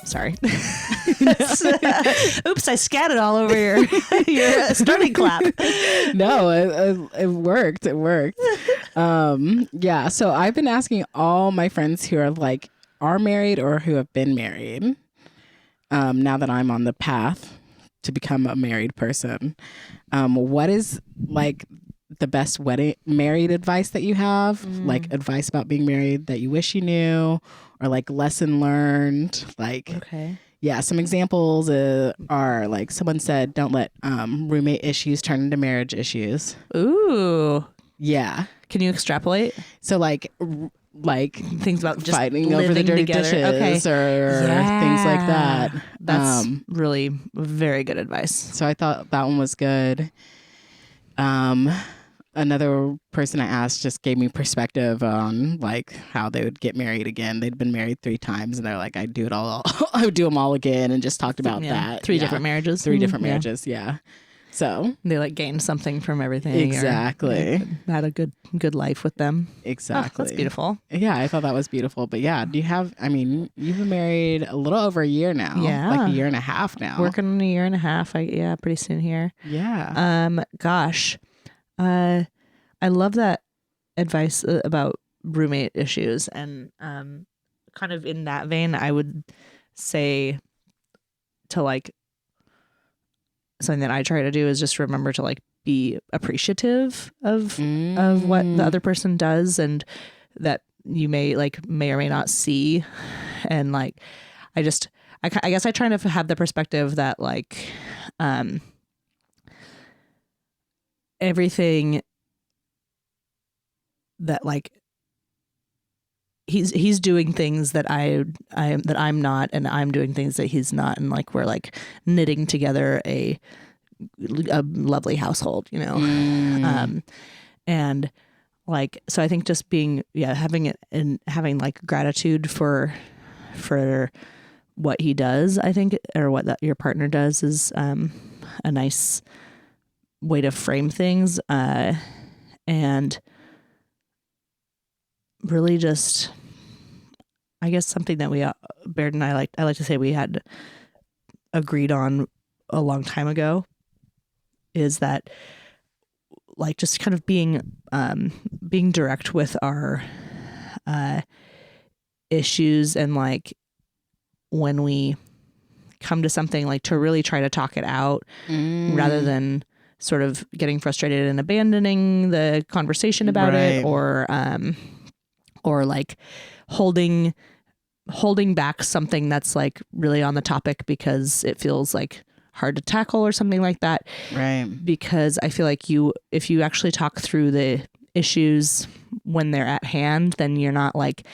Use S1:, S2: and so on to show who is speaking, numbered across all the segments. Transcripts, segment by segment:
S1: Sorry. Oops, I scattered all over your starting clap.
S2: No, it worked. It worked. Yeah. So I've been asking all my friends who are married or who have been married. Now that I'm on the path to become a married person, what is like the best married advice that you have? Like advice about being married that you wish you knew, or like lesson learned? Like,
S1: okay.
S2: Yeah, some examples are like someone said, don't let roommate issues turn into marriage issues.
S1: Ooh.
S2: Yeah.
S1: Can you extrapolate?
S2: So like
S1: things about just
S2: fighting over the dirty
S1: together.
S2: dishes or things like that.
S1: That's really very good advice.
S2: So I thought that one was good. Another person I asked just gave me perspective on like how they would get married again. They'd been married 3 times and they're like, I would do them all again, and just talked about that.
S1: 3 different marriages.
S2: 3 different marriages. Yeah. So
S1: they like gained something from everything.
S2: Exactly.
S1: Or had a good life with them.
S2: Exactly.
S1: Oh, that's beautiful.
S2: Yeah, I thought that was beautiful. But yeah, you've been married a little over a year now.
S1: Yeah.
S2: Like a year and a half now.
S1: Working on a year and a half. Pretty soon here.
S2: Yeah.
S1: Gosh. I love that advice about roommate issues, and kind of in that vein, I would say to like something that I try to do is just remember to like be appreciative of what the other person does and that you may or may not see, and like I guess I try to have the perspective that like everything that like he's doing things that I'm not, and I'm doing things that he's not, and like we're like knitting together a lovely household, you know. And like, so I think just being having it and having like gratitude for what he does, I think, or what your partner does, is a nice way to frame things, and really just, I guess something that Baird and I like to say we had agreed on a long time ago is that like just kind of being direct with our issues, and like when we come to something, like to really try to talk it out rather than sort of getting frustrated and abandoning the conversation about it, or like holding back something that's like really on the topic because it feels like hard to tackle or something like that.
S2: Right.
S1: Because I feel like if you actually talk through the issues when they're at hand, then you're not like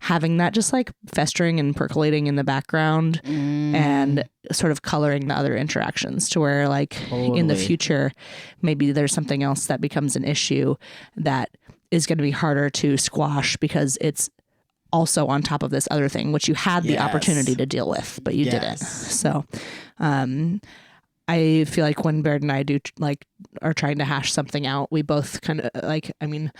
S1: having that just like festering and percolating in the background and sort of coloring the other interactions to where like in the future, maybe there's something else that becomes an issue that is going to be harder to squash because it's also on top of this other thing, which you had the opportunity to deal with, but you didn't. So, I feel like when Baird and I are trying to hash something out, we both kind of like, I mean,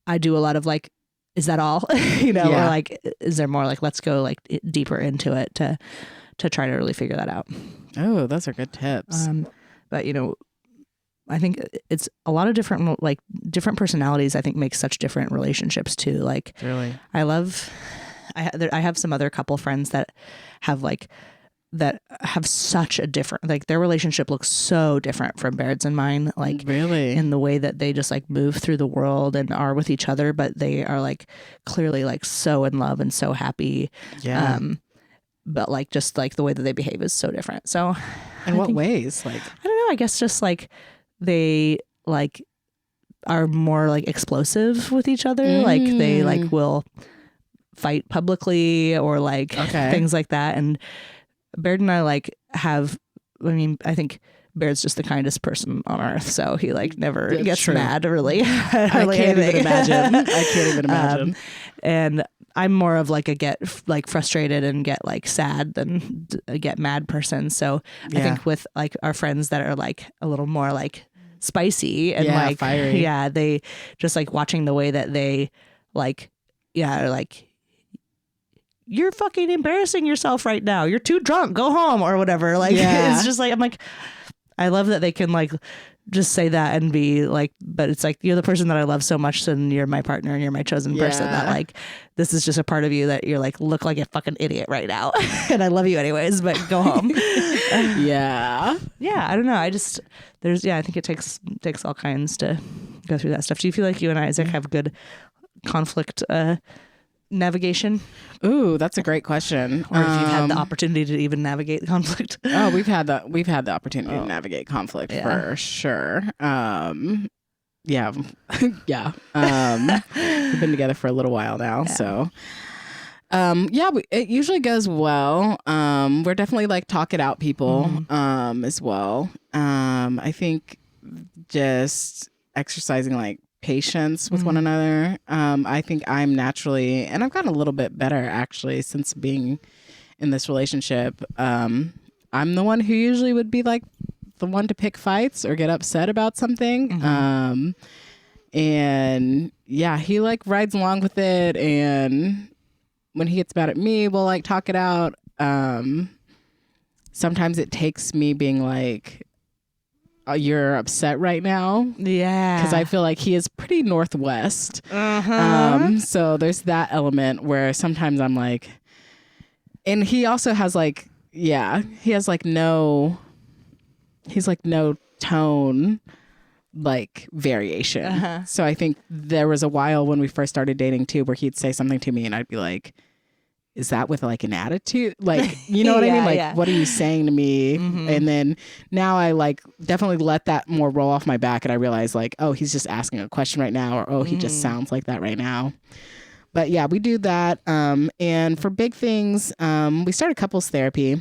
S1: I do a lot of like, is that all? Or like, is there more? Like, let's go like deeper into it to try to really figure that out.
S2: Oh, those are good tips.
S1: But I think it's a lot of different personalities, I think, make such different relationships too. Like, really, I have some other couple friends that have such a different, like their relationship looks so different from Baird's and mine, like really in the way that they just like move through the world and are with each other, but they are like clearly like so in love and so happy. Yeah. But like, just like the way that they behave is so different. So
S2: in what ways? Like,
S1: I don't know, I guess just like they like are more like explosive with each other. Like they like will fight publicly or like things like that. And Baird and I like have, I mean, I think Baird's just the kindest person on earth. So he like never gets mad really.
S2: I can't even imagine. I can't even imagine.
S1: And I'm more of like a get like frustrated and get like sad than a get mad person. So I think with like our friends that are like a little more like spicy and like
S2: fiery.
S1: Yeah, they just like watching the way that they like like you're fucking embarrassing yourself right now. You're too drunk. Go home or whatever. Like it's just like I'm like I love that they can like just say that and be like, but it's like you're the person that I love so much and you're my partner and you're my chosen person that like this is just a part of you that you're like look like a fucking idiot right now and I love you anyways, but go home.
S2: Yeah,
S1: I don't know, I just I think it takes all kinds to go through that stuff. Do you feel like you and Isaac have good conflict navigation?
S2: Ooh, that's a great question.
S1: Or if you've had the opportunity to even navigate the conflict.
S2: Oh, we've had the opportunity to navigate conflict for sure. Yeah. We've been together for a little while now, so it usually goes well. We're definitely like talk it out people as well. I think just exercising like patience with one another. I think I'm naturally, and I've gotten a little bit better actually since being in this relationship. I'm the one who usually would be like the one to pick fights or get upset about something. And yeah, he like rides along with it, and when he gets mad at me, we'll like talk it out. Sometimes it takes me being like, you're upset right now. Yeah. Because I feel like he is pretty Northwest. So there's that element where sometimes I'm like, and he also has like, he has like no tone like variation. So I think there was a while when we first started dating too, where he'd say something to me and I'd be like, is that with like an attitude? Like, you know what I mean? Like, what are you saying to me? And then now I like definitely let that more roll off my back. And I realize like, oh, he's just asking a question right now. Or, oh, he just sounds like that right now. But yeah, we do that. And for big things, we started couples therapy,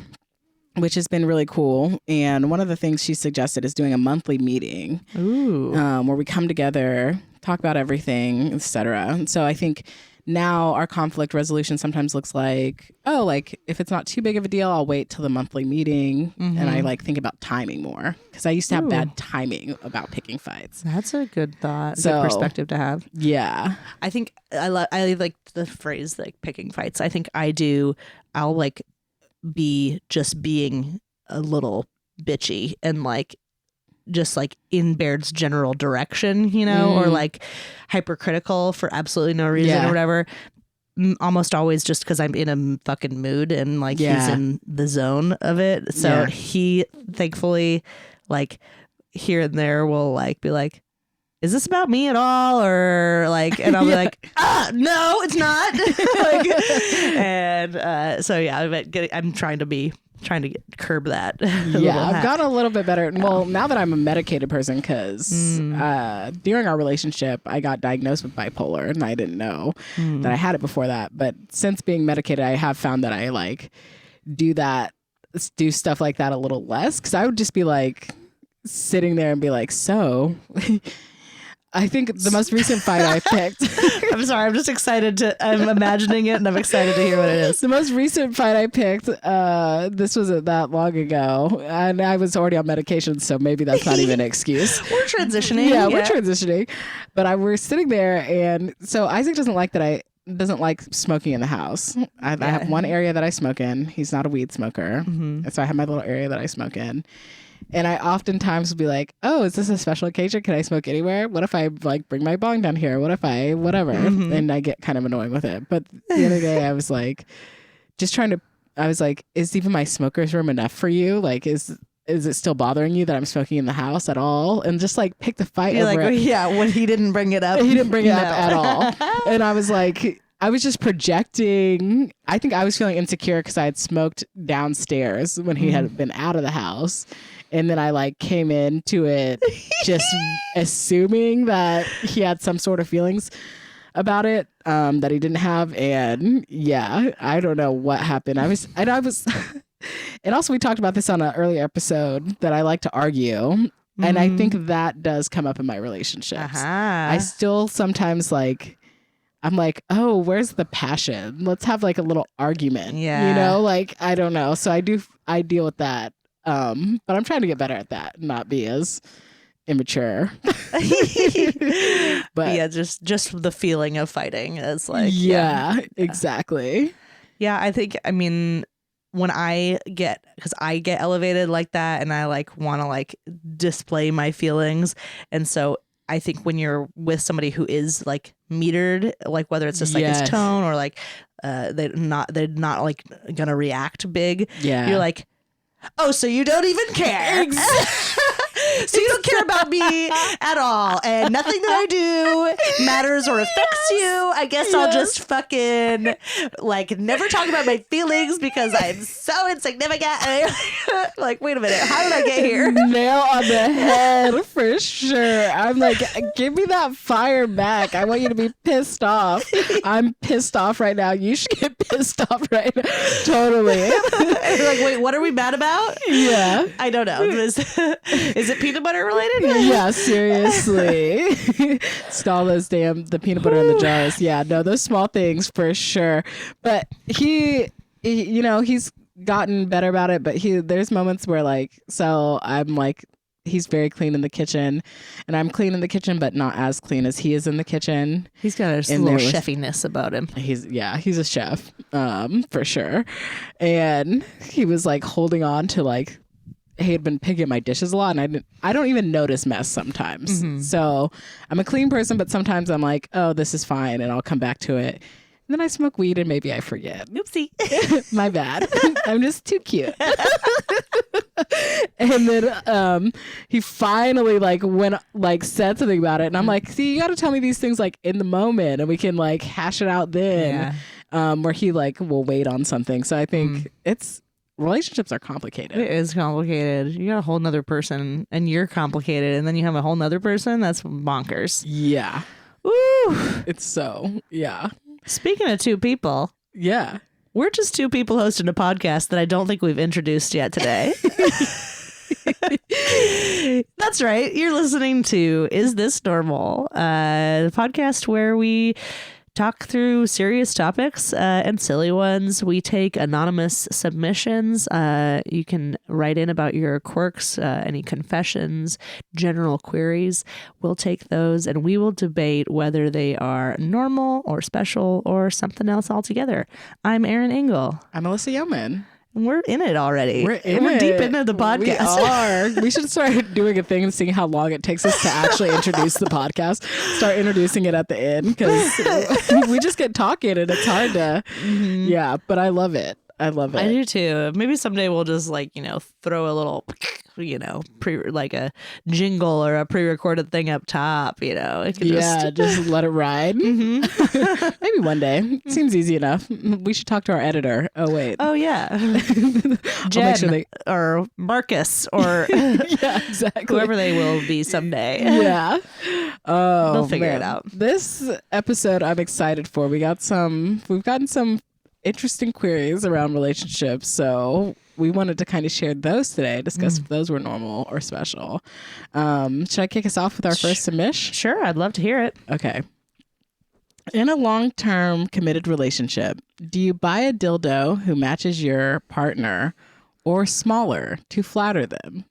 S2: which has been really cool. And one of the things she suggested is doing a monthly meeting where we come together, talk about everything, etc. And so I think now our conflict resolution sometimes looks like, oh, like if it's not too big of a deal, I'll wait till the monthly meeting. And I like think about timing more because I used to have bad timing about picking fights.
S1: That's a good thought, good perspective to have.
S2: Yeah.
S1: I think I like the phrase like picking fights. I think I'll like be just being a little bitchy and like just like in Baird's general direction, you know, or like hypercritical for absolutely no reason or whatever. Almost always just because I'm in a fucking mood and like he's in the zone of it. So he thankfully like here and there will like be like, is this about me at all? Or like, and I'll be like, no, it's not. So yeah, I'm trying to curb that.
S2: I've gotten a little bit better. Well, now that I'm a medicated person, because during our relationship, I got diagnosed with bipolar and I didn't know that I had it before that. But since being medicated, I have found that I like do stuff like that a little less, because I would just be like sitting there and be like, so I think the most recent fight I picked.
S1: I'm sorry. I'm just excited I'm imagining it and I'm excited to hear what it is.
S2: The most recent fight I picked, this wasn't that long ago, and I was already on medication, so maybe that's not even an excuse.
S1: We're transitioning.
S2: Yeah, we're transitioning. But we're sitting there, and so Isaac doesn't like smoking in the house. I have one area that I smoke in. He's not a weed smoker. And so I have my little area that I smoke in. And I oftentimes will be like, oh, is this a special occasion? Can I smoke anywhere? What if I like bring my bong down here? What if I whatever? And I get kind of annoying with it. But the other day I was like, is even my smoker's room enough for you? Like, is it still bothering you that I'm smoking in the house at all? And just like pick the fight over it.
S1: When he didn't bring it up.
S2: He didn't bring it up at all. And I was like, I was just projecting. I think I was feeling insecure because I had smoked downstairs when he had been out of the house. And then I like came into it just assuming that he had some sort of feelings about it that he didn't have. And yeah, I don't know what happened. I was, and also we talked about this on an earlier episode that I like to argue. And I think that does come up in my relationships. I still sometimes like, I'm like, oh, where's the passion? Let's have like a little argument.
S1: Yeah.
S2: You know, like, I don't know. So I deal with that. But I'm trying to get better at that, not be as immature. But
S1: yeah, just the feeling of fighting is like,
S2: yeah, exactly.
S1: Yeah, I mean, when because I get elevated like that and I like want to like display my feelings. And so I think when you're with somebody who is like metered, like whether it's just like his tone or like they're not like gonna react big.
S2: Yeah.
S1: You're like, oh, so you don't even care. So you don't care about me at all, and nothing that I do matters or affects you. I guess I'll just fucking like never talk about my feelings because I'm so insignificant. And like, wait a minute, how did I get here?
S2: Nail on the head for sure. I'm like, give me that fire back. I want you to be pissed off. I'm pissed off right now. You should get pissed off right now. Totally.
S1: Like, wait, what are we mad about?
S2: Yeah.
S1: I don't know. Is it peanut butter related?
S2: Yeah, seriously. It's all those the peanut butter in the jars. Yeah, no, those small things for sure. But he you know, he's gotten better about it, but there's moments where like, so I'm like, he's very clean in the kitchen and I'm clean in the kitchen, but not as clean as he is in the kitchen.
S1: He's got a little chefiness about him.
S2: He's a chef, for sure. And he was like holding on to like, he had been picking at my dishes a lot, and I don't even notice mess sometimes. Mm-hmm. So I'm a clean person, but sometimes I'm like, oh, this is fine, and I'll come back to it. And then I smoke weed and maybe I forget.
S1: Oopsie.
S2: My bad. I'm just too cute. And then he finally said something about it. And I'm like, see, you got to tell me these things like in the moment and we can like hash it out then. Yeah. Where he like will wait on something. So I think relationships are complicated.
S1: It is complicated. You got a whole nother person and you're complicated. And then you have a whole nother person. That's bonkers.
S2: Yeah.
S1: Ooh.
S2: It's so, yeah.
S1: Speaking of two people.
S2: Yeah.
S1: We're just two people hosting a podcast that I don't think we've introduced yet today. That's right. You're listening to Is This Normal? The podcast where we talk through serious topics and silly ones. We take anonymous submissions. You can write in about your quirks, any confessions, general queries. We'll take those and we will debate whether they are normal or special or something else altogether. I'm Erin Ingle.
S2: I'm Alyssa Yeoman.
S1: We're in it already.
S2: We're
S1: deep into the podcast.
S2: We are. We should start doing a thing and seeing how long it takes us to actually introduce the podcast. Start introducing it at the end because we just get talking and it's hard to. Mm-hmm. Yeah, but I love it. I love it.
S1: I do too. Maybe someday we'll just throw a little, like a jingle or a pre-recorded thing up top. It could
S2: just let it ride.
S1: Mm-hmm.
S2: Maybe one day. Seems easy enough. We should talk to our editor. Oh wait.
S1: Oh yeah. Jen or Marcus or
S2: yeah, exactly.
S1: Whoever they will be someday.
S2: Yeah. Oh,
S1: they'll figure it out.
S2: This episode I'm excited for. We've gotten some interesting queries around relationships, so we wanted to kind of share those today, discuss if those were normal or special. Should I kick us off with our first submission?
S1: Sure, I'd love to hear it.
S2: Okay. In a long-term committed relationship, do you buy a dildo who matches your partner or smaller to flatter them?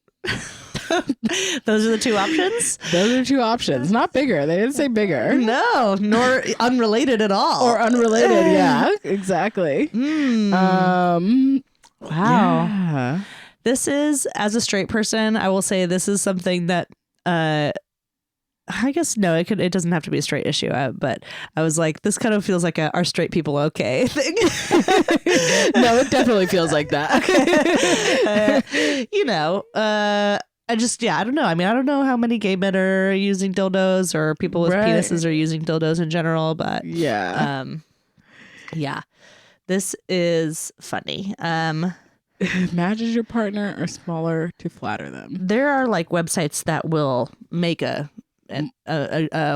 S1: Those are the two options?
S2: Those are two options. Not bigger. They didn't say bigger.
S1: No, nor unrelated at all.
S2: Or unrelated, yeah. Exactly.
S1: Wow.
S2: Yeah.
S1: This is, as a straight person, I will say this is something that I guess no, it doesn't have to be a straight issue, but I was like, this kind of feels like are straight people okay thing.
S2: No, it definitely feels like that.
S1: I don't know. I mean, I don't know how many gay men are using dildos or people with penises are using dildos in general, but
S2: yeah.
S1: This is funny.
S2: Matches your partner or smaller to flatter them.
S1: There are like websites that will make a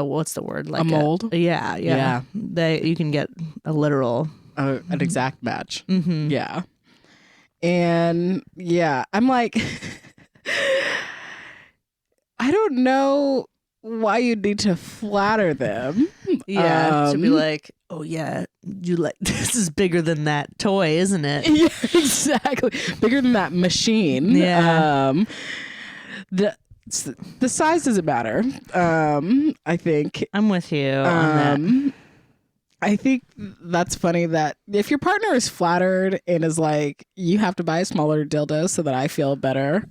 S1: what's the word? Like
S2: a mold?
S1: Yeah. You can get a literal
S2: an exact match.
S1: Mm-hmm.
S2: Yeah. And yeah, I'm like I don't know why you need to flatter them.
S1: Yeah, to be like, oh yeah, you like this is bigger than that toy, isn't it?
S2: Yeah, exactly. Bigger than that machine.
S1: Yeah.
S2: The size doesn't matter. I think.
S1: I'm with you on that.
S2: I think that's funny that if your partner is flattered and is like, you have to buy a smaller dildo so that I feel better,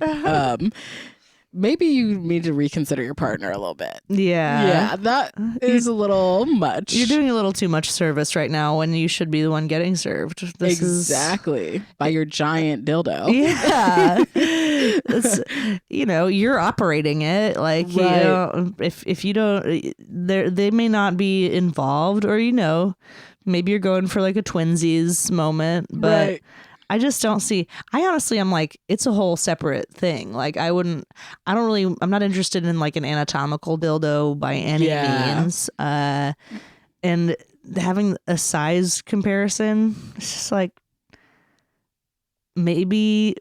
S2: maybe you need to reconsider your partner a little bit.
S1: Yeah.
S2: Yeah, that is a little much.
S1: You're doing a little too much service right now when you should be the one getting served.
S2: Exactly. By your giant dildo.
S1: Yeah. It's, you're operating it. Like,
S2: right.
S1: If you don't, they may not be involved, or, maybe you're going for like a twinsies moment, but
S2: right.
S1: I just don't see. I'm like, it's a whole separate thing. Like, I'm not interested in like an anatomical dildo by any means. And having a size comparison, it's just like, maybe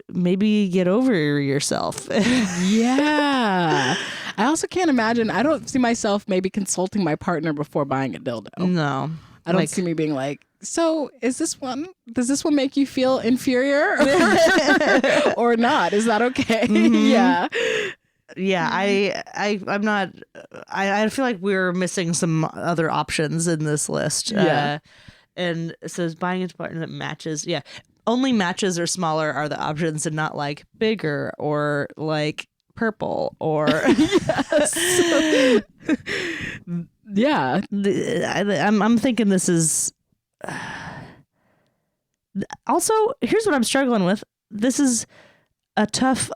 S1: get over yourself.
S2: Yeah. I also can't imagine. I don't see myself maybe consulting my partner before buying a dildo.
S1: No.
S2: I don't see me being like, so does this one make you feel inferior or not? Is that okay?
S1: Mm-hmm.
S2: Yeah.
S1: Yeah, I'm not. I feel like we're missing some other options in this list.
S2: Yeah.
S1: And it says buying a partner that matches. Yeah, only matches or smaller are the options, and not like bigger or like purple or.
S2: Yes. Yeah.
S1: I'm thinking this is. Also, here's what I'm struggling with. This is a tough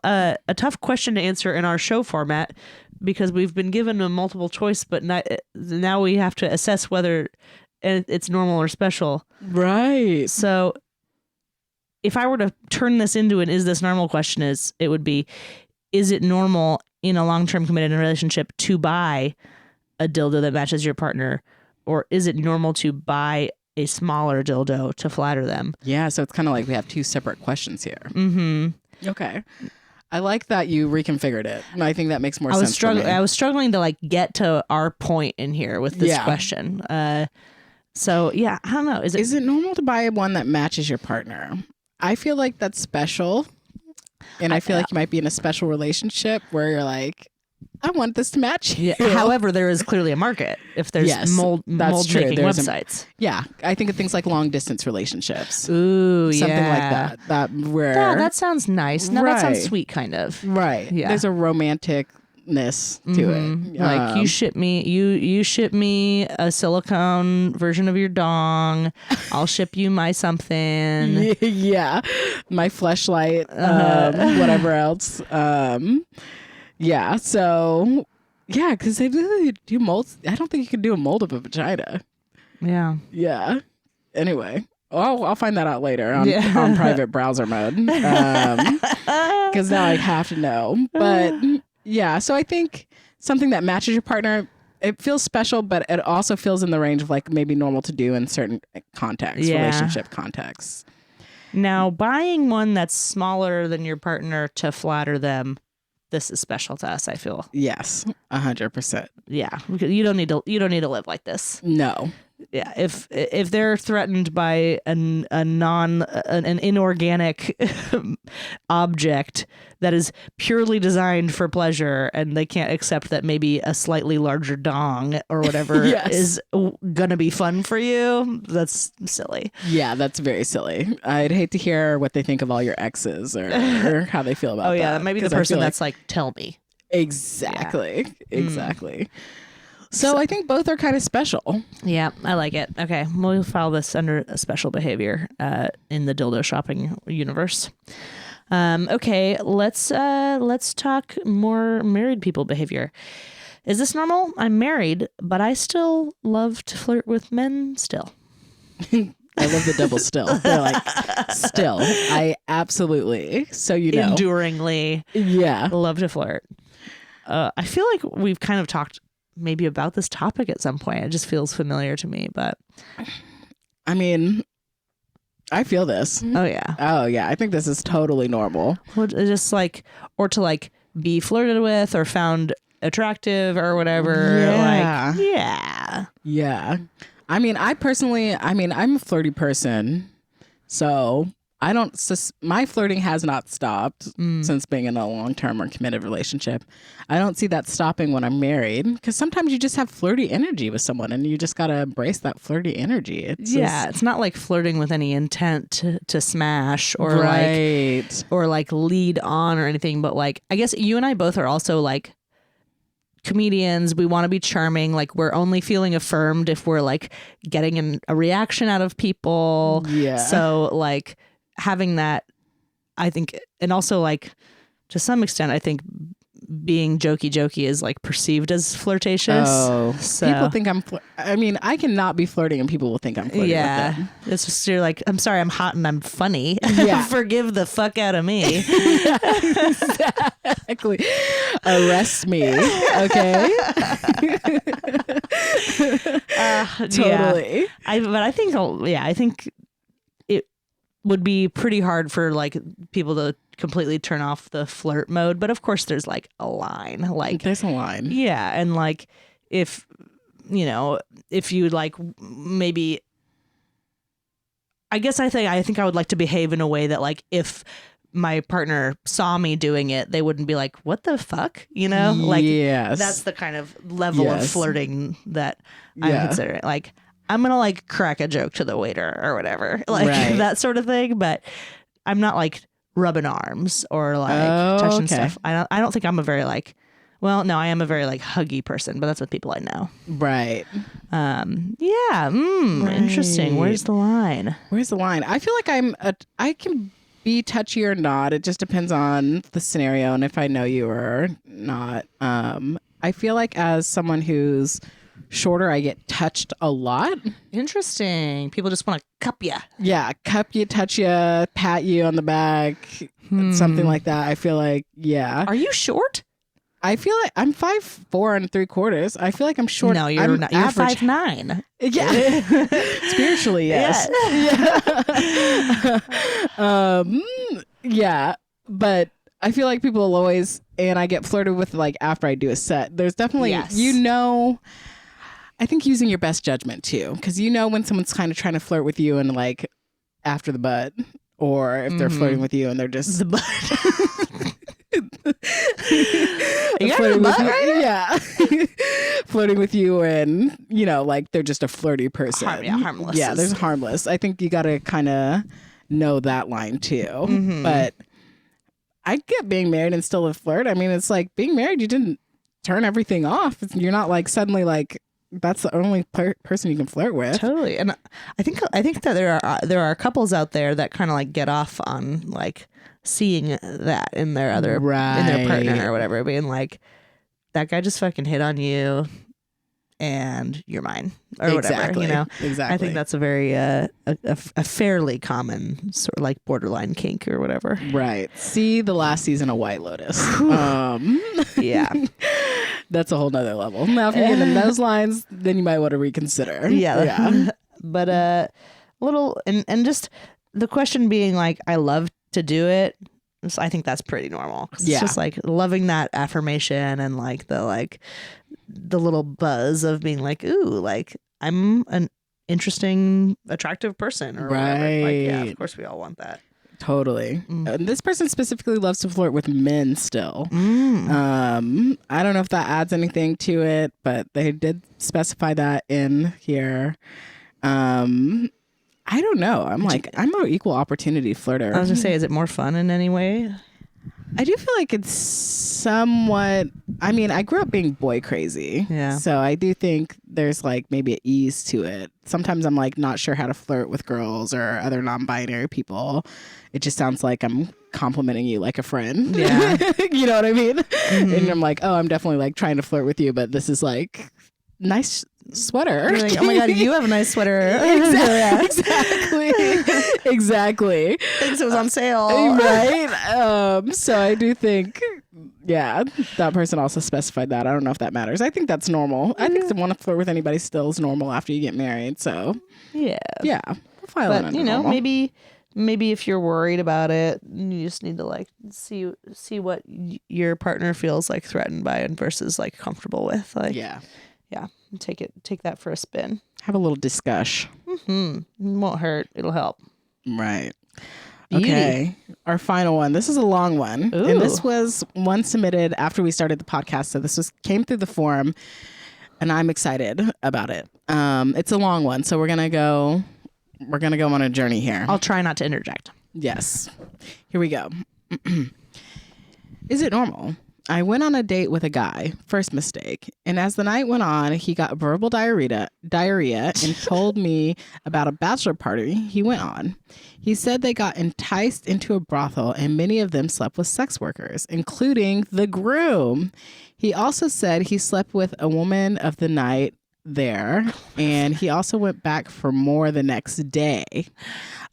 S1: question to answer in our show format, because we've been given a multiple choice, but now we have to assess whether it's normal or special.
S2: Right.
S1: So if I were to turn this into an is this normal question, it would be, is it normal in a long-term committed relationship to buy a dildo that matches your partner, or is it normal to buy a smaller dildo to flatter them?
S2: Yeah, so it's kind of like we have two separate questions here.
S1: Mm-hmm.
S2: Okay. I like that you reconfigured it. I think that makes more sense.
S1: I was struggling to like get to our point in here with this question. So yeah, I don't know. Is it
S2: normal to buy one that matches your partner? I feel like that's special. And I feel like you might be in a special relationship where you're like, I want this to match you.
S1: Yeah. However, there is clearly a market if there's mold making websites.
S2: Yeah. I think of things like long distance relationships.
S1: Ooh,
S2: something like that.
S1: That sounds nice. Now that sounds sweet, kind of.
S2: Right. Yeah. There's a romanticness to it.
S1: Like you ship me a silicone version of your dong. I'll ship you my something.
S2: Yeah. My fleshlight, whatever else. Yeah, so, yeah, because they do molds. I don't think you can do a mold of a vagina.
S1: Yeah.
S2: Yeah. Anyway, I'll find that out later on private browser mode. Because now I have to know. But, yeah, so I think something that matches your partner, it feels special, but it also feels in the range of like maybe normal to do in certain contexts, relationship contexts.
S1: Now, buying one that's smaller than your partner to flatter them, this is special to us, I feel. Yes,
S2: 100%.
S1: Yeah, you don't need to live like this.
S2: No.
S1: Yeah, if they're threatened by an inorganic object that is purely designed for pleasure, and they can't accept that maybe a slightly larger dong or whatever is gonna be fun for you, that's silly.
S2: Yeah, that's very silly. I'd hate to hear what they think of all your exes or how they feel about that.
S1: Oh yeah, maybe the person that's like, tell me.
S2: Exactly. Yeah. Exactly. So I think both are kind of special.
S1: Yeah, I like it. Okay, we'll file this under a special behavior in the dildo shopping universe. Okay, let's talk more married people behavior. Is this normal? I'm married, but I still love to flirt with men still.
S2: I love the double still. They're like, still. I absolutely. So
S1: enduringly love to flirt. I feel like we've kind of talked maybe about this topic at some point. It just feels familiar to me, but
S2: I mean, I feel this.
S1: Oh yeah.
S2: Oh yeah. I think this is totally normal.
S1: Just like, or to like be flirted with or found attractive or whatever.
S2: Yeah.
S1: Like, yeah.
S2: Yeah. I mean, I'm a flirty person. So I don't, my flirting has not stopped since being in a long-term or committed relationship. I don't see that stopping when I'm married, because sometimes you just have flirty energy with someone and you just got to embrace that flirty energy.
S1: It's not like flirting with any intent to smash or like lead on or anything. But like, I guess you and I both are also like comedians. We want to be charming. Like, we're only feeling affirmed if we're like getting a reaction out of people.
S2: Yeah.
S1: So like, having that, I think, and also like to some extent, I think being jokey is like perceived as flirtatious.
S2: Oh,
S1: so
S2: people think I mean, I cannot be flirting and people will think I'm flirting with them.
S1: It's just, you're like, I'm sorry, I'm hot and I'm funny.
S2: Yeah.
S1: Forgive the fuck out of me.
S2: Exactly. Arrest me. Okay. Totally.
S1: I think it would be pretty hard for like people to completely turn off the flirt mode, but of course there's like a line. Like,
S2: there's a line.
S1: Yeah, and like if you like, maybe, I guess I think I would like to behave in a way that like if my partner saw me doing it, they wouldn't be like, what the fuck? Like,
S2: yes.
S1: That's the kind of level of flirting that I'm considering. Like, I'm gonna like crack a joke to the waiter or whatever, like that sort of thing, but I'm not like rubbing arms or like touching stuff. I don't think I'm a very like, well, no, I am a very like huggy person, but that's with people I know.
S2: Right.
S1: Interesting. Where's the line?
S2: I feel like I can be touchy or not. It just depends on the scenario and if I know you or not. I feel like as someone who's shorter, I get touched a lot.
S1: Interesting. People just want to cup you.
S2: Yeah, cup you, touch you, pat you on the back, something like that. I feel like, yeah.
S1: Are you short?
S2: I feel like I'm 5'4" and 3/4. I feel like I'm short.
S1: No, you're not. You're 5'9".
S2: Yeah. Spiritually, yes. Yeah. Yeah. But I feel like people will always, and I get flirted with like after I do a set. There's definitely, I think using your best judgment too, because when someone's kind of trying to flirt with you and like after the butt, or if they're flirting with you and they're just
S1: the butt.
S2: flirting with you, yeah, flirting with you, and like they're just a flirty person.
S1: Harmless.
S2: Yeah, there's harmless. I think you got to kind of know that line too. But I get being married and still a flirt. I mean, it's like being married. You didn't turn everything off. You're not like suddenly like that's the only person you can flirt with.
S1: Totally. And I think that there are couples out there that kind of like get off on like seeing that in their in their partner or whatever, being like, that guy just fucking hit on you and you're mine or whatever.
S2: Exactly.
S1: I think that's a very a fairly common sort of like borderline kink or whatever.
S2: Right. See the last season of White Lotus.
S1: Yeah.
S2: That's a whole nother level. Now, if you're getting those lines, then you might want to reconsider.
S1: Yeah. But little, and just the question being like, I love to do it. So I think that's pretty normal. It's just like loving that affirmation and like the little buzz of being like, ooh, like I'm an interesting, attractive person or whatever. Like, yeah, of course we all want that.
S2: Totally. This person specifically loves to flirt with men still. I don't know if that adds anything to it, but they did specify that in here. I don't know. I'm an equal opportunity flirter.
S1: I was gonna say, is it more fun in any way?
S2: I do feel like it's somewhat, I mean, I grew up being boy crazy.
S1: Yeah.
S2: So I do think there's like maybe an ease to it. Sometimes I'm like not sure how to flirt with girls or other non-binary people. It just sounds like I'm complimenting you like a friend.
S1: Yeah.
S2: You know what I mean? And I'm like, oh, I'm definitely like trying to flirt with you, but this is like nice sweater.
S1: You're like, oh my God, you have a nice sweater.
S2: Exactly.
S1: Thinks it was on sale.
S2: Right. So I do think, that person also specified that. I don't know if that matters. I think that's normal. I think to want to flirt with anybody still is normal after you get married. So yeah, we'll file it under normal.
S1: maybe if you're worried about it, you just need to like see what your partner feels like threatened by and versus like comfortable with. Like, yeah, take that for a spin.
S2: Have a little discussion.
S1: It won't hurt. It'll help.
S2: Right.
S1: Beauty.
S2: Okay. Our final one. This is a long one.
S1: Ooh.
S2: And this was one submitted after we started the podcast. So this came through the forum and I'm excited about it. It's a long one. So we're going to go on a journey here.
S1: I'll try not to interject.
S2: Yes. Here we go. Is it normal? I went on a date with a guy, first mistake, and as the night went on, he got verbal diarrhea and told me about a bachelor party he went on. He said they got enticed into a brothel and many of them slept with sex workers, including the groom. He also said he slept with a woman of the night there, and he also went back for more the next day.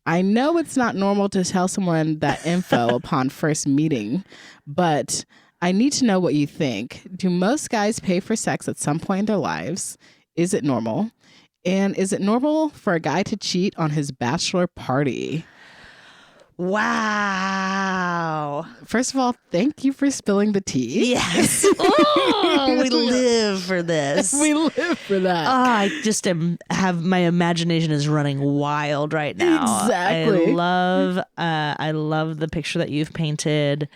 S2: I know it's not normal to tell someone that info upon first meeting, but I need to know what you think. Do most guys pay for sex at some point in their lives? Is it normal? And is it normal for a guy to cheat on his bachelor party?
S1: Wow.
S2: First of all, thank you for spilling the tea.
S1: Yes. Oh, we live for this.
S2: We live for that.
S1: Oh, I just my imagination is running wild right now.
S2: Exactly.
S1: I love the picture that you've painted.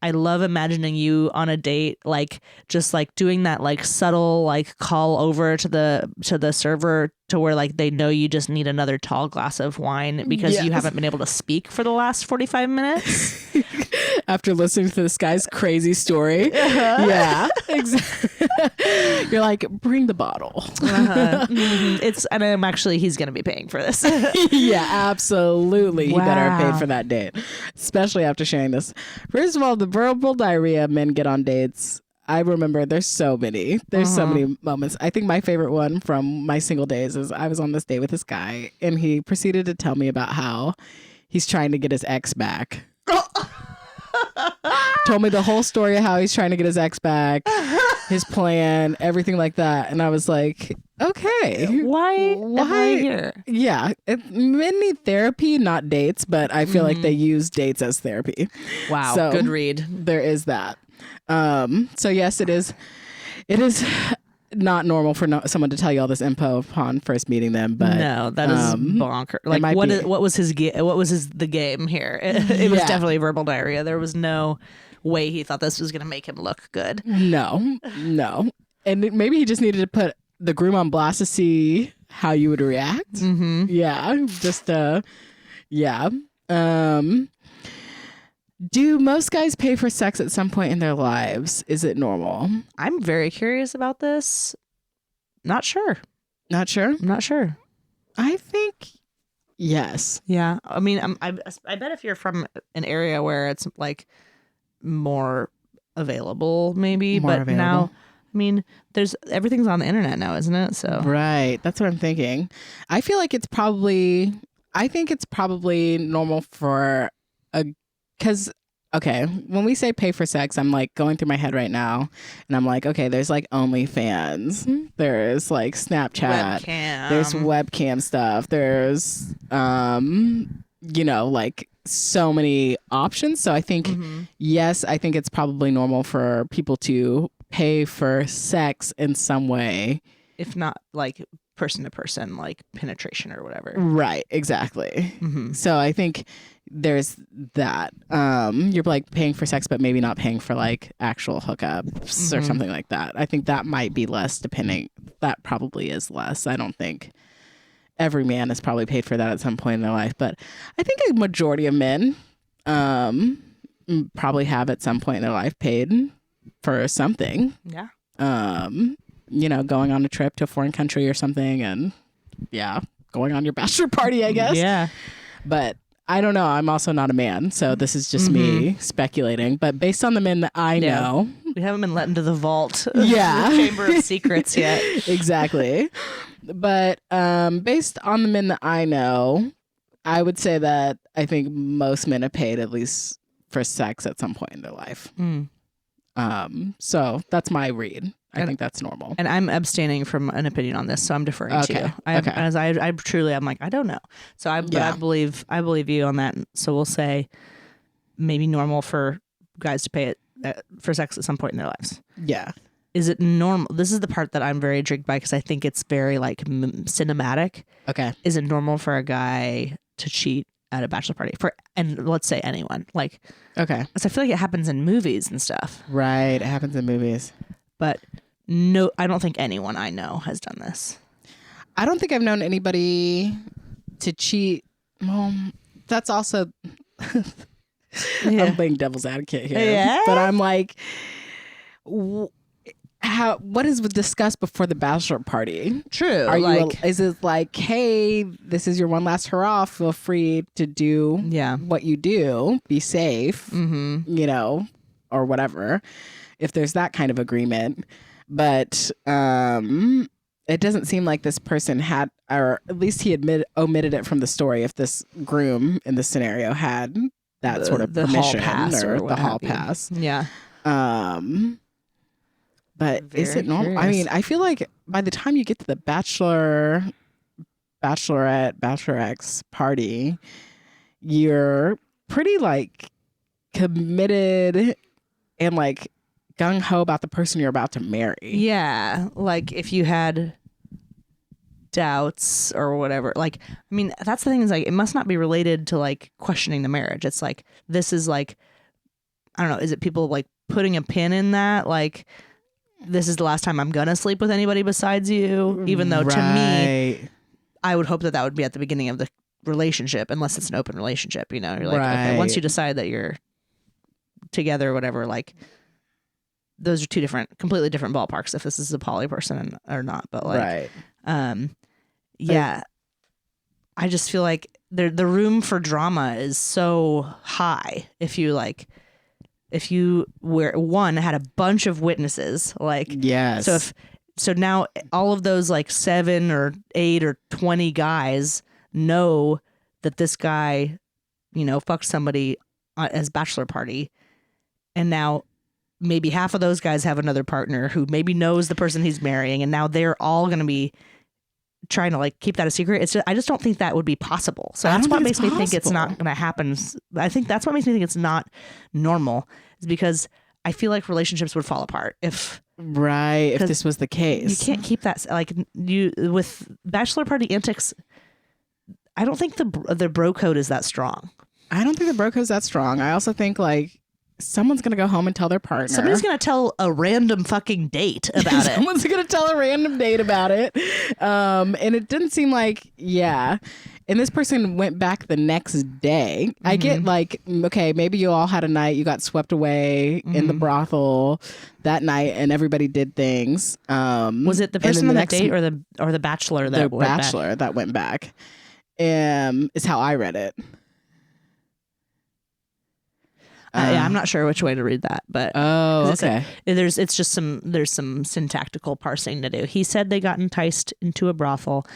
S1: I love imagining you on a date, like just like doing that like subtle like call over to the server to where like they know you just need another tall glass of wine because you haven't been able to speak for the last 45 minutes.
S2: After listening to this guy's crazy story. Yeah, exactly. You're like, bring the bottle.
S1: And he's going to be paying for this.
S2: Yeah, absolutely.
S1: Wow.
S2: He better pay for that date, especially after sharing this. First of all, the verbal diarrhea men get on dates. I remember there's so many moments. I think my favorite one from my single days is I was on this date with this guy and he proceeded to tell me about how he's trying to get his ex back. Told me the whole story of how he's trying to get his ex back, his plan, everything like that. And I was like, okay.
S1: Why am I here?
S2: Yeah. Men need therapy, not dates, but I feel like they use dates as therapy.
S1: Wow.
S2: So
S1: good read.
S2: There is that. So yes, it is not normal for someone to tell you all this info upon first meeting them, but
S1: no, that is bonkers. Like what was the game here? It was definitely verbal diarrhea. There was no way he thought this was going to make him look good.
S2: No. And maybe he just needed to put the groom on blast to see how you would react. Mm-hmm. Yeah. Just, yeah. Do most guys pay for sex at some point in their lives? Is it normal?
S1: I'm very curious about this. Not sure.
S2: Not sure?
S1: Not sure.
S2: I think yes.
S1: Yeah. I mean, I bet if you're from an area where it's like more available, maybe. Now, I mean, everything's on the internet now, isn't it? So
S2: right. That's what I'm thinking. I think it's probably normal for because, okay, when we say pay for sex, I'm like going through my head right now and I'm like, okay, there's like OnlyFans. There's like Snapchat.
S1: Webcam.
S2: There's webcam stuff. There's, like so many options. So I think, yes, I think it's probably normal for people to pay for sex in some way.
S1: If not like person to person, like penetration or whatever.
S2: Right, exactly. Mm-hmm. So I think there's that. You're like paying for sex, but maybe not paying for like actual hookups or something like that. I think that might be less that probably is less. I don't think every man has probably paid for that at some point in their life, but I think a majority of men probably have at some point in their life paid for something.
S1: Yeah.
S2: Going on a trip to a foreign country or something and going on your bachelor party, I guess.
S1: Yeah.
S2: But I don't know. I'm also not a man, so this is just me speculating. But based on the men that I know,
S1: we haven't been let into the vault,
S2: the
S1: chamber of secrets yet.
S2: Exactly. But based on the men that I know, I would say that I think most men have paid at least for sex at some point in their life. So that's my read. I think that's normal.
S1: And I'm abstaining from an opinion on this, so I'm deferring to you. I truly, I'm like, I don't know. So but I believe you on that. So we'll say maybe normal for guys to pay it for sex at some point in their lives.
S2: Yeah.
S1: Is it normal? This is the part that I'm very intrigued by because I think it's very like cinematic.
S2: Okay.
S1: Is it normal for a guy to cheat at a bachelor party and let's say anyone? Like,
S2: okay.
S1: Because I feel like it happens in movies and stuff.
S2: Right. It happens in movies.
S1: But no, I don't think anyone I know has done this.
S2: I don't think I've known anybody to cheat. Well, that's also I'm playing devil's advocate here.
S1: Yeah.
S2: But I'm like, what is discussed before the bachelor party?
S1: True.
S2: Is it like, hey, this is your one last hurrah, feel free to do what you do, be safe, you know, or whatever, if there's that kind of agreement. But it doesn't seem like this person had, or at least he omitted it from the story, if this groom in the scenario had that sort of permission or the hall pass.
S1: Yeah.
S2: But
S1: Very
S2: is it normal?
S1: curious.
S2: I mean, I feel like by the time you get to the bachelorette, bachelorette's party, you're pretty like committed and like gung ho about the person you're about to marry.
S1: Yeah. Like if you had doubts or whatever, like, I mean, that's the thing is like, it must not be related to like questioning the marriage. It's like, this is like, I don't know. Is it people like putting a pin in that? Like, this is the last time I'm gonna sleep with anybody besides you, even though to me, I would hope that would be at the beginning of the relationship, unless it's an open relationship, you know, you're like, okay, once you decide that you're together or whatever, like those are two completely different ballparks if this is a poly person or not. But like, yeah, I just feel like the room for drama is so high if you had a bunch of witnesses, like,
S2: yes.
S1: So now all of those like 7 or 8 or 20 guys know that this guy, you know, fucked somebody at his bachelor party. And now maybe half of those guys have another partner who maybe knows the person he's marrying. And now they're all going to be trying to like keep that a secret. It's just, I just don't think that would be possible. So that's what makes me think it's not going to happen. I think that's what makes me think it's not normal, is because I feel like relationships would fall apart if
S2: this was the case.
S1: You can't keep that like you with bachelor party antics. I don't think the bro code is that strong.
S2: I don't think the bro code is that strong. I also think like someone's gonna go home and tell their partner.
S1: Somebody's gonna tell a random fucking date about it.
S2: Someone's gonna tell a random date about it. And it didn't seem like, and this person went back the next day. I get like, okay, maybe you all had a night, you got swept away in the brothel that night and everybody did things.
S1: Was it the person on the date or the bachelor that went back? The bachelor
S2: that went back. Is how I read it.
S1: Yeah, I'm not sure which way to read that, but
S2: okay.
S1: There's some syntactical parsing to do. He said they got enticed into a brothel.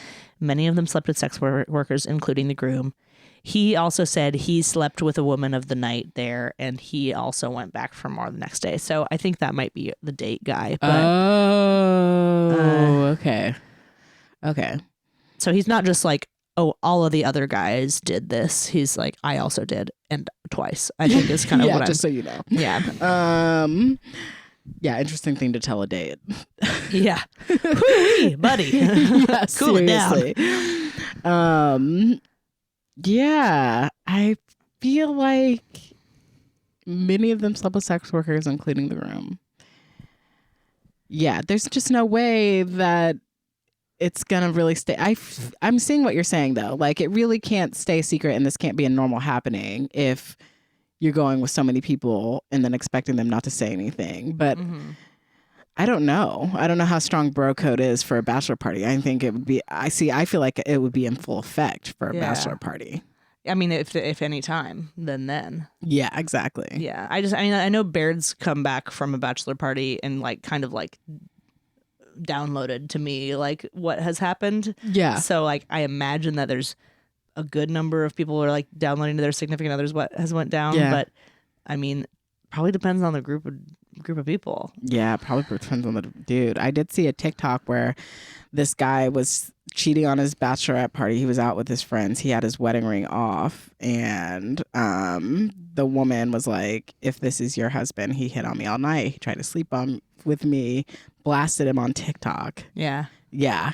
S1: Many of them slept with sex workers, including the groom. He also said he slept with a woman of the night there, and he also went back for more the next day. So I think that might be the date guy. But,
S2: okay.
S1: So he's not just like, oh, all of the other guys did this. He's like, I also did, and twice. I think is kind of what
S2: just so you know.
S1: Yeah.
S2: Yeah, interesting thing to tell a date.
S1: Yeah. Whoo-wee, buddy.
S2: Yeah,
S1: cool
S2: seriously.
S1: it
S2: down. Yeah, I feel like many of them slept with sex workers, including the groom. Yeah, there's just no way that it's gonna really stay. I'm seeing what you're saying though. Like it really can't stay secret, and this can't be a normal happening if you're going with so many people and then expecting them not to say anything. But I don't know. I don't know how strong bro code is for a bachelor party. I think it would be. I feel like it would be in full effect for a bachelor party.
S1: I mean, if any time, then.
S2: Yeah, exactly.
S1: Yeah, I know Baird's come back from a bachelor party and like kind of like downloaded to me like what has happened.
S2: Yeah.
S1: So like I imagine that there's a good number of people who are like downloading to their significant others what has went down.
S2: Yeah.
S1: But I mean, probably depends on the group of group of people.
S2: Yeah, probably depends on the dude. I did see a TikTok where this guy was cheating on his bachelorette party. He was out with his friends. He had his wedding ring off, and the woman was like, "If this is your husband, he hit on me all night. He tried to sleep on with me." Blasted him on TikTok.
S1: Yeah.
S2: Yeah,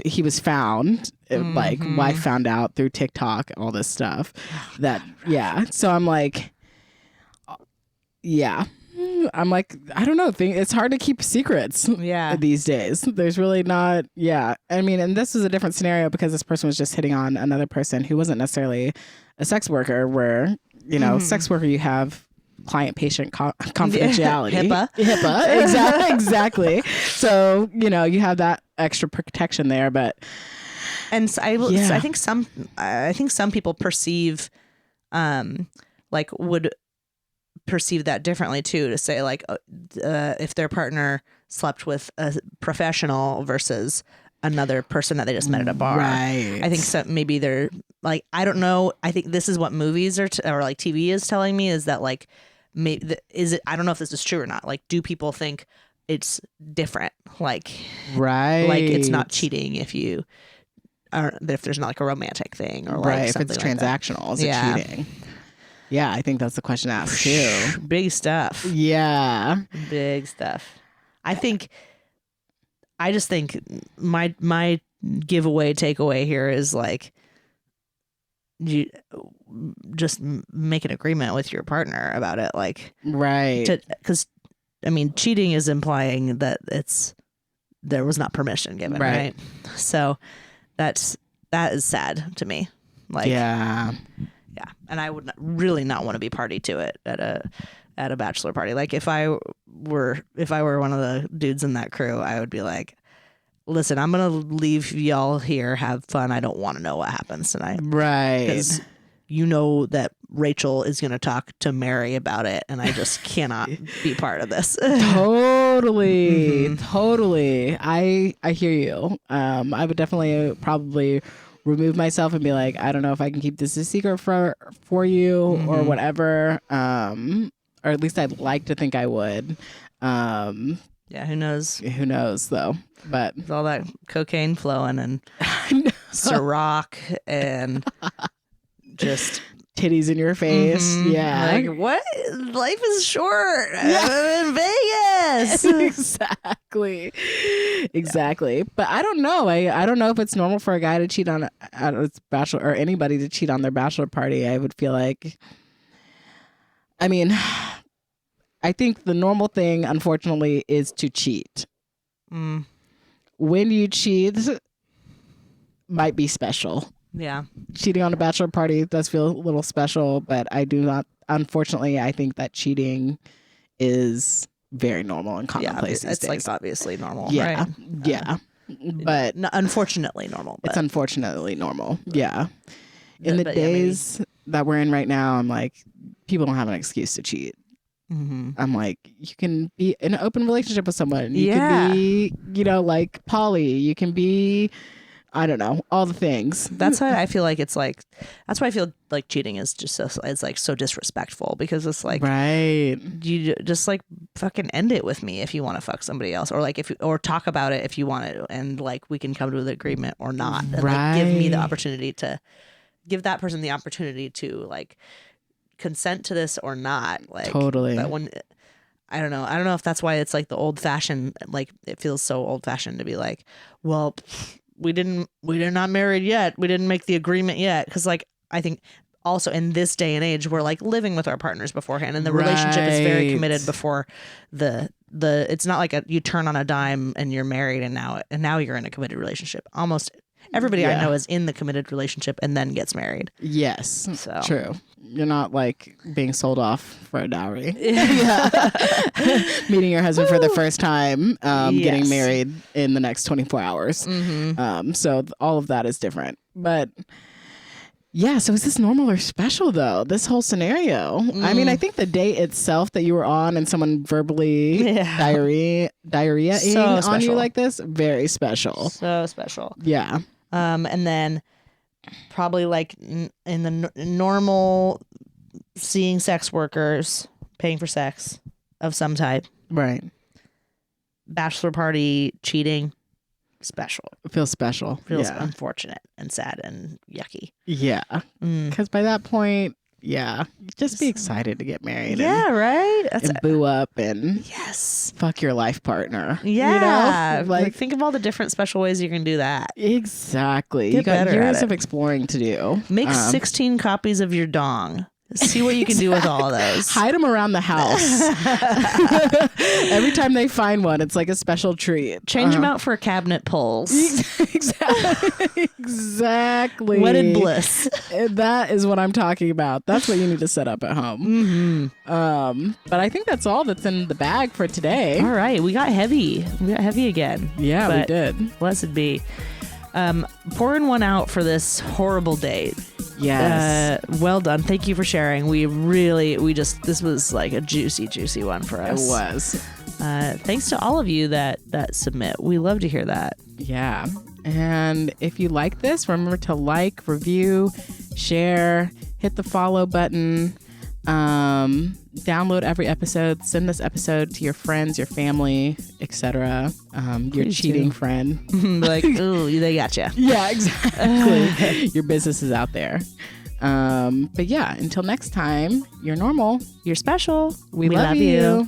S2: he was found. Like, wife found out through TikTok, all this stuff. So I'm like, yeah. I'm like, I don't know. It's hard to keep secrets these days. There's really not. Yeah. I mean, and this was a different scenario because this person was just hitting on another person who wasn't necessarily a sex worker, where, sex worker, you have client-patient confidentiality. HIPAA. Exactly. So, you have that extra protection there, but.
S1: And so I think some people would perceive that differently too, to say like if their partner slept with a professional versus another person that they just met at a bar.
S2: Right.
S1: I think so. Maybe they're like, I don't know. I think this is what movies or like TV is telling me, is that like, I don't know if this is true or not. Like, do people think it's different? Like,
S2: right.
S1: Like it's not cheating if there's not like a romantic thing or like
S2: if
S1: something
S2: it's
S1: like
S2: transactional, is it cheating? Yeah, I think that's the question asked too.
S1: Big stuff.
S2: Yeah.
S1: Big stuff. I just think my takeaway here is like, you just make an agreement with your partner about it. Like,
S2: right.
S1: Because, I mean, cheating is implying that there was not permission given. Right. So that is sad to me. Like, yeah. And I would really not want to be party to it at a bachelor party. Like if I were one of the dudes in that crew, I would be like, listen, I'm going to leave y'all here, have fun. I don't want to know what happens tonight. Right. Because that Rachel is going to talk to Mary about it, and I just cannot be part of this.
S2: Totally. Totally. I hear you. I would definitely probably remove myself and be like, I don't know if I can keep this a secret for you or whatever. Or at least I'd like to think I would.
S1: Yeah, who knows?
S2: Who knows, though? But
S1: with all that cocaine flowing and Ciroc and just
S2: titties in your face. Yeah.
S1: Like, what? Life is short. I'm in Vegas.
S2: Exactly. But I don't know. I don't know if it's normal for a guy to cheat on his bachelor, or anybody to cheat on their bachelor party. I would feel like, I mean, I think the normal thing, unfortunately, is to cheat. When you cheat, might be special.
S1: Yeah.
S2: Cheating on a bachelor party does feel a little special, but I do not, unfortunately, I think that cheating is very normal and commonplace these days.
S1: It's like obviously normal.
S2: Yeah.
S1: Right?
S2: Yeah. But
S1: unfortunately normal.
S2: It's unfortunately normal. Yeah. In the days that we're in right now, I'm like, people don't have an excuse to cheat. I'm like, you can be in an open relationship with someone. You can be, like poly. You can be, I don't know, all the things.
S1: That's why I feel like that's why I feel like cheating is just it's like so disrespectful, because it's like,
S2: right,
S1: you just like fucking end it with me if you want to fuck somebody else, or like or talk about it if you want to, and like we can come to an agreement or not, and like give me the opportunity to give that person the opportunity to like consent to this or not. Like,
S2: totally.
S1: But when I don't know if that's why it's like the old fashioned, like it feels so old fashioned to be like, well, we're not married yet, we didn't make the agreement yet, because like I think also in this day and age we're like living with our partners beforehand, and the relationship is very committed before the it's not like you turn on a dime and you're married and now you're in a committed relationship. Almost everybody I know is in the committed relationship and then gets married.
S2: Yes.
S1: So
S2: true. You're not like being sold off for a dowry. Meeting your husband for the first time, getting married in the next 24 hours. So all of that is different. But yeah, so is this normal or special though? This whole scenario. I mean, I think the date itself that you were on and someone verbally diarrhea-ing on you like this, very special. So special. Yeah.
S1: And then probably like in the normal seeing sex workers, paying for sex, of some type.
S2: Right.
S1: Bachelor party cheating, special.
S2: Feels special.
S1: Feels
S2: Yeah.
S1: unfortunate and sad and yucky.
S2: Yeah. Because by that point, yeah, just be excited to get married.
S1: Yeah, right?
S2: And boo up and
S1: yes.
S2: fuck your life partner.
S1: Yeah.
S2: You know?
S1: Like, think of all the different special ways you can do that.
S2: Exactly.
S1: Get
S2: You got
S1: better
S2: years
S1: at
S2: of
S1: it.
S2: exploring to do.
S1: Make 16 copies of your dong. See what you can do with all of those.
S2: Hide them around the house. Every time they find one, it's like a special treat.
S1: Change them out for cabinet pulls.
S2: Exactly.
S1: Wedded bliss.
S2: That is what I'm talking about. That's what you need to set up at home. But I think that's all that's in the bag for today.
S1: All right. We got heavy. We got heavy again.
S2: Yeah, we
S1: But
S2: did.
S1: Blessed be. Pouring one out for this horrible date.
S2: Yes.
S1: Well done. Thank you for sharing. This was like a juicy one for us.
S2: It was.
S1: Thanks to all of you that submit. We love to hear that.
S2: Yeah. And if you like this, remember to like, review, share, hit the follow button, download every episode, send this episode to your friends, your family, etc. Your cheating friend.
S1: Like, ooh, they got you.
S2: Yeah, exactly. Your business is out there. But yeah, until next time, you're normal.
S1: You're special.
S2: We love you.